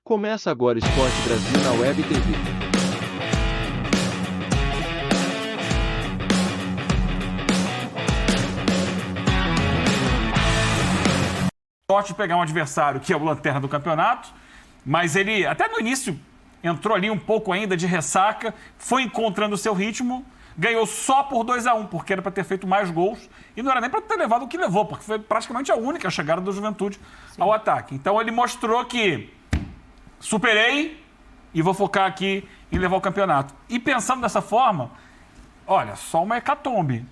Começa agora Esporte Brasil na Web TV. Sorte de pegar um adversário que é o lanterna do campeonato, mas ele, até no início, entrou ali um pouco ainda de ressaca, foi encontrando o seu ritmo, ganhou só por 2-1, porque era para ter feito mais gols, e não era nem para ter levado o que levou, porque foi praticamente a única chegada do Juventude ao ataque. Então ele mostrou que superei e vou focar aqui em levar o campeonato. E pensando dessa forma, olha, só uma hecatombe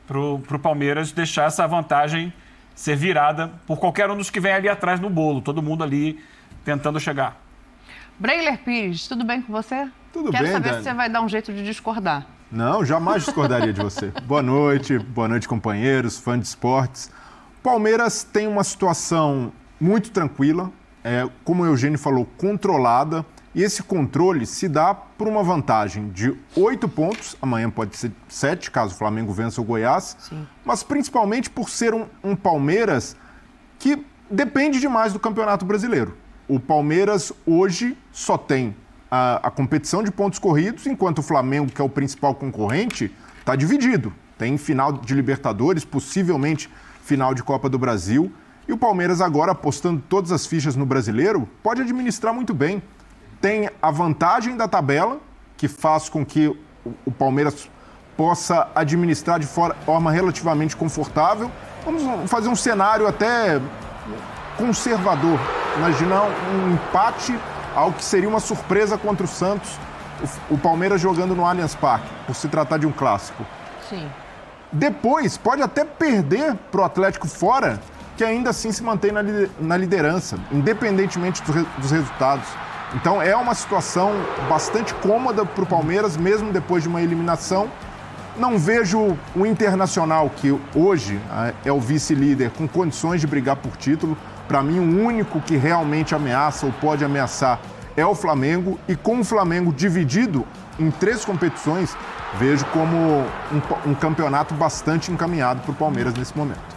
pro Palmeiras deixar essa vantagem ser virada por qualquer um dos que vem ali atrás no bolo, todo mundo ali tentando chegar. Breiler Pires, tudo bem com você? Tudo Quero bem, saber Dani. se você vai dar um jeito de discordar. Não, jamais discordaria de você. Boa noite, companheiros, fãs de esportes. Palmeiras tem uma situação muito tranquila, como o Eugênio falou, controlada. E esse controle se dá por uma vantagem de 8 pontos, amanhã pode ser 7, caso o Flamengo vença o Goiás, Sim. Mas principalmente por ser um Palmeiras que depende demais do Campeonato Brasileiro. O Palmeiras hoje só tem a competição de pontos corridos, enquanto o Flamengo, que é o principal concorrente, está dividido. Tem final de Libertadores, possivelmente final de Copa do Brasil. E o Palmeiras agora, apostando todas as fichas no Brasileiro, pode administrar muito bem. Tem a vantagem da tabela, que faz com que o Palmeiras possa administrar de forma relativamente confortável. Vamos fazer um cenário até conservador. Imaginar um empate, algo que seria uma surpresa contra o Santos, o Palmeiras jogando no Allianz Parque, por se tratar de um clássico. Sim. Depois, pode até perder para o Atlético fora, que ainda assim se mantém na liderança, independentemente dos resultados. Então é uma situação bastante cômoda para o Palmeiras, mesmo depois de uma eliminação. Não vejo o Internacional, que hoje é o vice-líder, com condições de brigar por título. Para mim, o único que realmente ameaça ou pode ameaçar é o Flamengo. E com o Flamengo dividido em 3 competições, vejo como um campeonato bastante encaminhado para o Palmeiras nesse momento.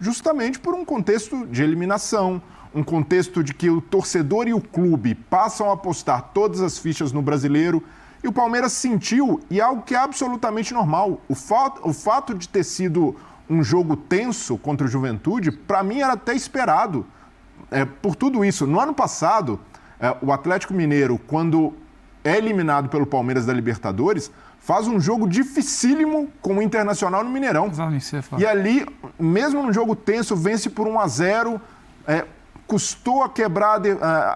Justamente por um contexto de eliminação, um contexto de que o torcedor e o clube passam a apostar todas as fichas no Brasileiro. E o Palmeiras sentiu, e é algo que é absolutamente normal, o fato de ter sido um jogo tenso contra o Juventude, para mim era até esperado, por tudo isso. No ano passado, o Atlético Mineiro, quando é eliminado pelo Palmeiras da Libertadores, faz um jogo dificílimo com o Internacional no Mineirão. E ali, mesmo num jogo tenso, vence por 1-0, custou a quebrar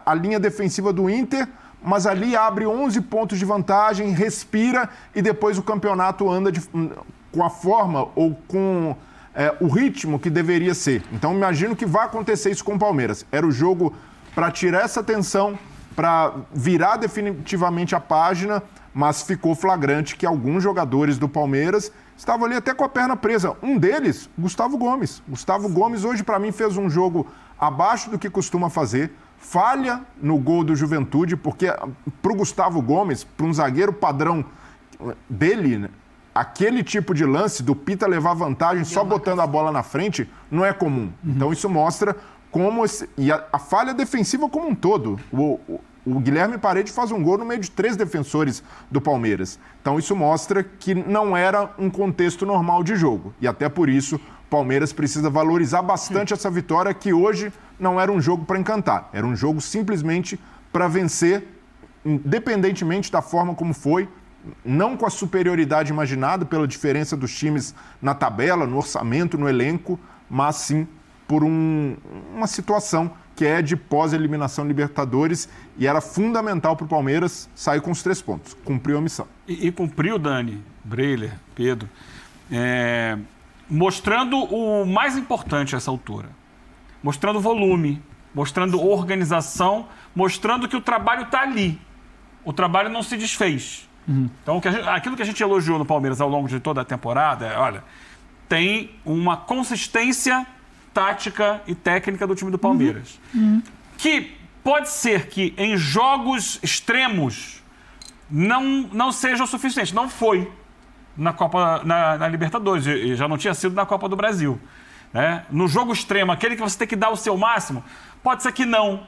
a linha defensiva do Inter, mas ali abre 11 pontos de vantagem, respira e depois o campeonato anda com a forma ou com o ritmo que deveria ser. Então, imagino que vai acontecer isso com o Palmeiras. Era o jogo para tirar essa tensão, para virar definitivamente a página, mas ficou flagrante que alguns jogadores do Palmeiras estavam ali até com a perna presa. Um deles, Gustavo Gomes. Gustavo Gomes hoje, para mim, fez um jogo abaixo do que costuma fazer. Falha no gol do Juventude, porque para o Gustavo Gomes, para um zagueiro padrão dele, né, aquele tipo de lance do Pita levar vantagem só botando a bola na frente não é comum. Então isso mostra como... E a falha defensiva como um todo. O Guilherme Parede faz um gol no meio de 3 defensores do Palmeiras. Então isso mostra que não era um contexto normal de jogo. E até por isso o Palmeiras precisa valorizar bastante essa vitória, que hoje não era um jogo para encantar. Era um jogo simplesmente para vencer, independentemente da forma como foi, não com a superioridade imaginada pela diferença dos times na tabela, no orçamento, no elenco, mas sim por uma situação que é de pós-eliminação Libertadores, e era fundamental para o Palmeiras sair com os 3 pontos. Cumpriu a missão. E cumpriu, Dani, Breiler, Pedro, mostrando o mais importante a essa altura. Mostrando volume, mostrando organização, mostrando que o trabalho está ali. O trabalho não se desfez. Então, aquilo que a gente elogiou no Palmeiras ao longo de toda a temporada, olha, tem uma consistência tática e técnica do time do Palmeiras. Que pode ser que em jogos extremos não seja o suficiente. Não foi na Libertadores, e já não tinha sido na Copa do Brasil. Né? No jogo extremo, aquele que você tem que dar o seu máximo, pode ser que não.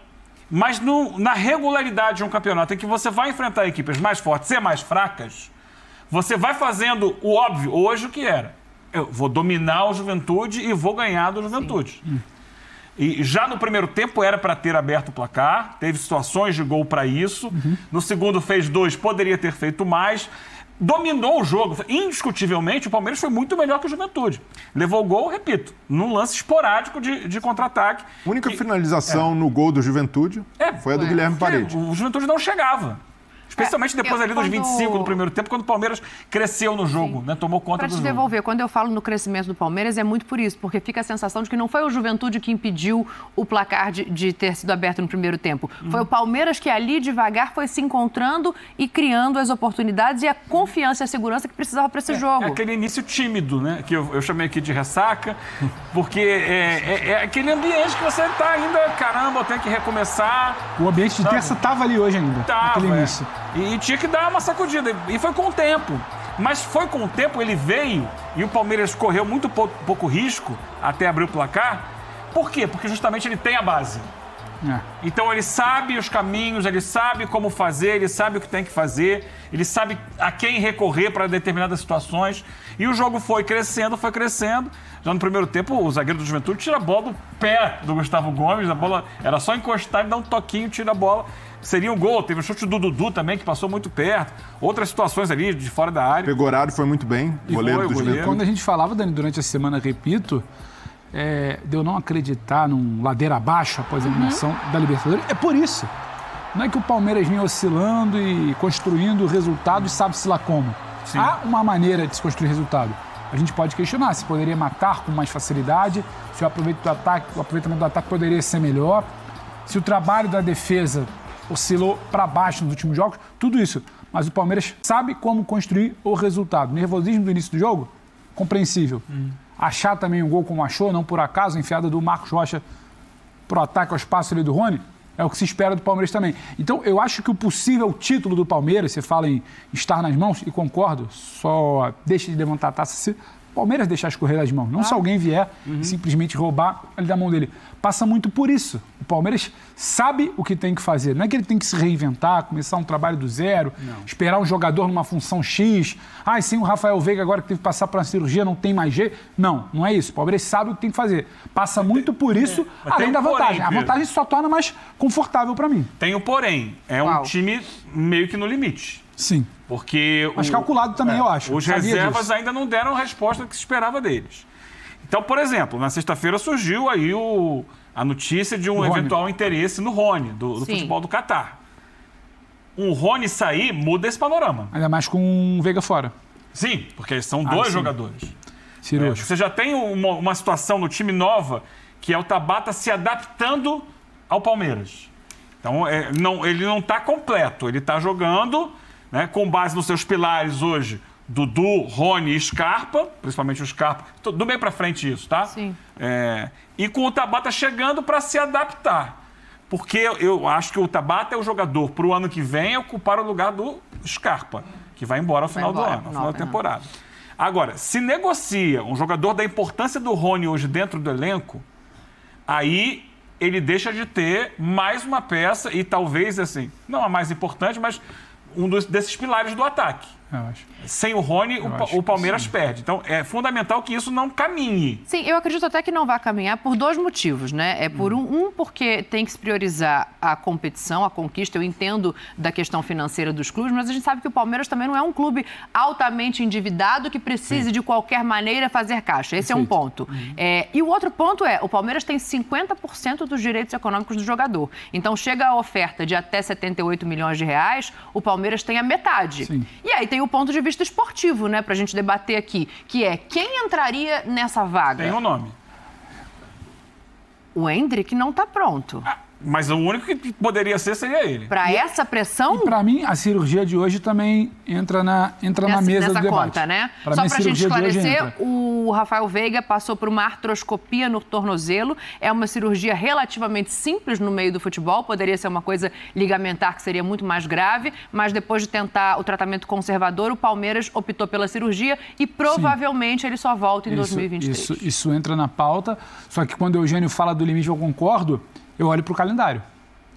Mas na regularidade de um campeonato em que você vai enfrentar equipes mais fortes e mais fracas, você vai fazendo o óbvio, hoje o que era. Eu vou dominar o Juventude e vou ganhar do Juventude. E já no primeiro tempo era para ter aberto o placar, teve situações de gol para isso. No segundo fez 2, poderia ter feito mais. Dominou o jogo. Indiscutivelmente, o Palmeiras foi muito melhor que o Juventude. Levou o gol, repito, num lance esporádico de contra-ataque. A única finalização no gol do Juventude foi a do Guilherme Parede. O Juventude não chegava. Especialmente depois ali dos 25 do primeiro tempo, quando o Palmeiras cresceu no jogo, né? Tomou conta do jogo. Para te devolver, quando eu falo no crescimento do Palmeiras, é muito por isso, porque fica a sensação de que não foi o Juventude que impediu o placar de ter sido aberto no primeiro tempo. Foi o Palmeiras que ali, devagar, foi se encontrando e criando as oportunidades e a confiança e a segurança que precisava para esse jogo. É aquele início tímido, né? Que eu chamei aqui de ressaca, porque é aquele ambiente que você está ainda, caramba, eu tenho que recomeçar. O ambiente de terça estava ali hoje ainda, naquele início. E tinha que dar uma sacudida. E foi com o tempo. Mas foi com o tempo, ele veio e o Palmeiras correu muito pouco risco até abrir o placar. Por quê? Porque justamente ele tem a base. Então ele sabe os caminhos, ele sabe como fazer, ele sabe o que tem que fazer, ele sabe a quem recorrer para determinadas situações. E o jogo foi crescendo. Já no primeiro tempo, o zagueiro do Juventude tira a bola do pé do Gustavo Gomes. A bola era só encostar e dar um toquinho, tira a bola. Seria um gol. Teve o chute do Dudu também, que passou muito perto. Outras situações ali de fora da área. Pegoraro foi muito bem, goleiro do Juventude. Quando a gente falava, Dani, durante a semana, repito, de eu não acreditar num ladeira abaixo após a eliminação da Libertadores, é por isso. Não é que o Palmeiras vinha oscilando e construindo resultado e sabe-se lá como. Sim. Há uma maneira de se construir resultado. A gente pode questionar se poderia matar com mais facilidade, se o aproveitamento do ataque poderia ser melhor, se o trabalho da defesa oscilou para baixo nos últimos jogos, tudo isso. Mas o Palmeiras sabe como construir o resultado. O nervosismo do início do jogo, compreensível. Achar também um gol como achou, não por acaso, enfiada do Marcos Rocha pro ataque ao espaço ali do Rony, é o que se espera do Palmeiras também. Então, eu acho que o possível título do Palmeiras, você fala em estar nas mãos, e concordo, só deixa de levantar a taça se o Palmeiras deixar escorrer das mãos. Não se alguém vier e simplesmente roubar ali da mão dele. Passa muito por isso. O Palmeiras sabe o que tem que fazer. Não é que ele tem que se reinventar, começar um trabalho do zero, esperar um jogador numa função X. Sem o Rafael Veiga agora que teve que passar por uma cirurgia, não tem mais jeito. Não é isso. O Palmeiras sabe o que tem que fazer. Passa muito por isso, além da vantagem. A vantagem só torna mais confortável para mim. Tem o porém. É um time meio que no limite. Sim. Porque mas calculado também, eu acho. Os reservas ainda não deram a resposta que se esperava deles. Então, por exemplo, na sexta-feira surgiu aí a notícia de um eventual interesse no Rony, do futebol do Catar. Um Rony sair muda esse panorama. Ainda mais com um Veiga fora. Sim, porque são dois jogadores. Cirúrgico. Você já tem uma situação no time nova, que é o Tabata se adaptando ao Palmeiras. Então, ele não está completo. Ele está jogando, né, com base nos seus pilares hoje, Dudu, Rony e Scarpa, principalmente o Scarpa. Do meio para frente isso, tá? Sim. E com o Tabata chegando para se adaptar. Porque eu acho que o Tabata é o jogador para o ano que vem ocupar o lugar do Scarpa, que vai embora ao final do ano, ao final da temporada. Agora, se negocia um jogador da importância do Rony hoje dentro do elenco, aí ele deixa de ter mais uma peça e talvez, assim, não a mais importante, mas um desses pilares do ataque. Eu acho. Sem o Rony, o Palmeiras perde. Então, é fundamental que isso não caminhe. Sim, eu acredito até que não vai caminhar por dois motivos, né? É por porque tem que se priorizar a competição, a conquista. Eu entendo da questão financeira dos clubes, mas a gente sabe que o Palmeiras também não é um clube altamente endividado que precise, de qualquer maneira, fazer caixa. Esse é um ponto. E o outro ponto o Palmeiras tem 50% dos direitos econômicos do jogador. Então, chega a oferta de até 78 milhões de reais, o Palmeiras tem a metade. Sim. E aí tem o ponto de vista esportivo, né, pra gente debater aqui, que é quem entraria nessa vaga? Tem um nome. O Endrick não tá pronto. Mas o único que poderia ser seria ele. Para essa pressão... E para mim, a cirurgia de hoje também entra na mesa do debate. Conta, né? Pra Só mim, para a gente esclarecer, o o Rafael Veiga passou por uma artroscopia no tornozelo. É uma cirurgia relativamente simples no meio do futebol. Poderia ser uma coisa ligamentar que seria muito mais grave, mas depois de tentar o tratamento conservador, o Palmeiras optou pela cirurgia e provavelmente ele só volta em 2023. Isso entra na pauta, só que quando o Eugênio fala do limite, eu concordo. Eu olho para o calendário.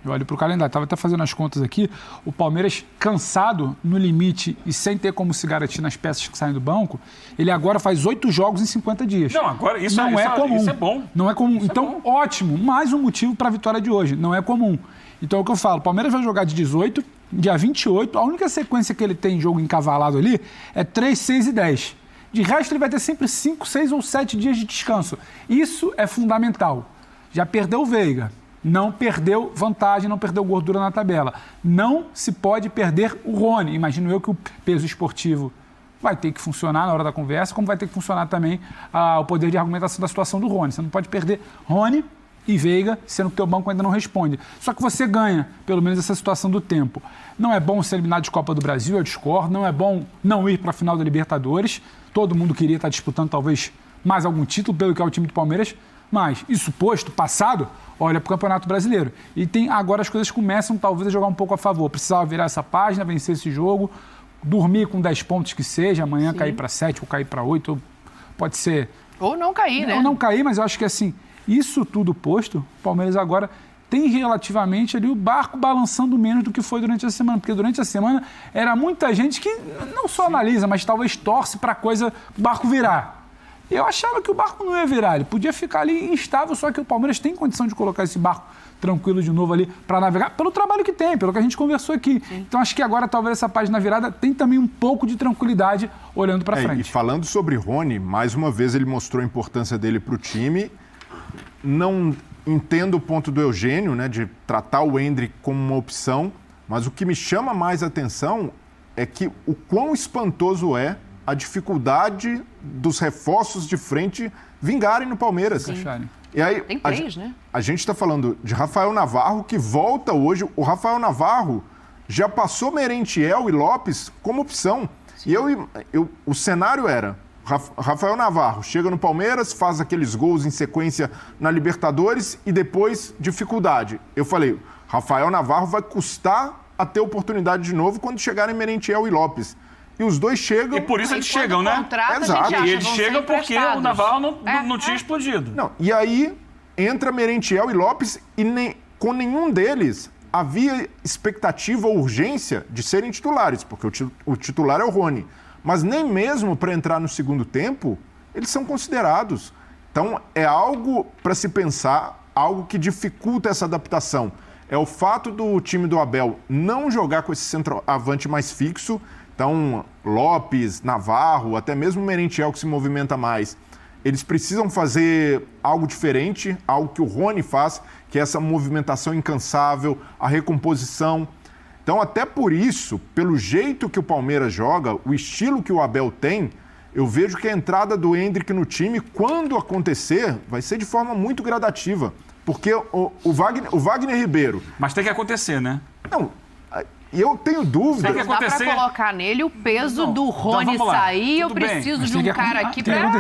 Eu olho para o calendário, estava até fazendo as contas aqui, o Palmeiras cansado, no limite e sem ter como se garantir nas peças que saem do banco, ele agora faz 8 jogos em 50 dias. Não, agora isso não é comum. Isso é bom. Não é comum. Isso então, é bom. ótimo, mais um motivo para a vitória de hoje. Não é comum. Então, é o que eu falo, o Palmeiras vai jogar de 18, dia 28, a única sequência que ele tem em jogo encavalado ali é 3, 6 e 10. De resto, ele vai ter sempre 5, 6 ou 7 dias de descanso. Isso é fundamental. Já perdeu o Veiga. Não perdeu vantagem, não perdeu gordura na tabela. Não se pode perder o Rony. Imagino eu que o peso esportivo vai ter que funcionar na hora da conversa, como vai ter que funcionar também o poder de argumentação da situação do Rony. Você não pode perder Rony e Veiga, sendo que o teu banco ainda não responde. Só que você ganha, pelo menos, essa situação do tempo. Não é bom ser eliminado de Copa do Brasil, eu discordo. Não é bom não ir para a final da Libertadores. Todo mundo queria estar disputando talvez mais algum título, pelo que é o time do Palmeiras. Mas, isso posto, passado, olha para o Campeonato Brasileiro. E agora as coisas começam talvez a jogar um pouco a favor. Precisava virar essa página, vencer esse jogo, dormir com 10 pontos que seja, amanhã cair para 7 ou cair para 8, ou pode ser... Ou não cair, né? Ou não cair, mas eu acho que assim, isso tudo posto, o Palmeiras agora tem relativamente ali o barco balançando menos do que foi durante a semana. Porque durante a semana era muita gente que não só analisa, mas talvez torce para o barco virar. Eu achava que o barco não ia virar, ele podia ficar ali instável, só que o Palmeiras tem condição de colocar esse barco tranquilo de novo ali para navegar, pelo trabalho que tem, pelo que a gente conversou aqui. Sim. Então acho que agora talvez essa página virada tem também um pouco de tranquilidade olhando para frente. E falando sobre Rony, mais uma vez ele mostrou a importância dele para o time. Não entendo o ponto do Eugênio, né, de tratar o Endrick como uma opção, mas o que me chama mais atenção é que o quão espantoso é a dificuldade dos reforços de frente vingarem no Palmeiras. Sim. E aí, tem 3, né? A gente está falando de Rafael Navarro, que volta hoje. O Rafael Navarro já passou Merentiel e Lopes como opção. Sim. E o cenário era, Rafael Navarro chega no Palmeiras, faz aqueles gols em sequência na Libertadores e depois dificuldade. Eu falei, Rafael Navarro vai custar a ter oportunidade de novo quando chegarem Merentiel e Lopes. E os dois chegam... E por isso eles chegam, né? Exato. E eles chegam porque o Navarro não tinha explodido. Não, e aí entra Merentiel e Lopes e com nenhum deles havia expectativa ou urgência de serem titulares, porque o titular é o Rony. Mas nem mesmo para entrar no segundo tempo, eles são considerados. Então, é algo para se pensar, algo que dificulta essa adaptação. É o fato do time do Abel não jogar com esse centroavante mais fixo. Então, Lopes, Navarro, até mesmo Merentiel, que se movimenta mais, eles precisam fazer algo diferente, algo que o Rony faz, que é essa movimentação incansável, a recomposição. Então, até por isso, pelo jeito que o Palmeiras joga, o estilo que o Abel tem, eu vejo que a entrada do Endrick no time, quando acontecer, vai ser de forma muito gradativa. Porque o Wagner Ribeiro... Mas tem que acontecer, né? Não... E eu tenho dúvida... Não dá pra colocar nele o peso do Rony sair. Eu preciso de um cara aqui pra...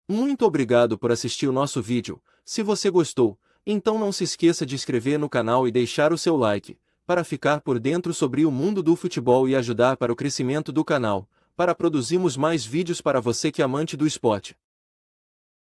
Muito obrigado por assistir o nosso vídeo. Se você gostou, então não se esqueça de inscrever no canal e deixar o seu like, para ficar por dentro sobre o mundo do futebol e ajudar para o crescimento do canal, para produzirmos mais vídeos para você que é amante do esporte.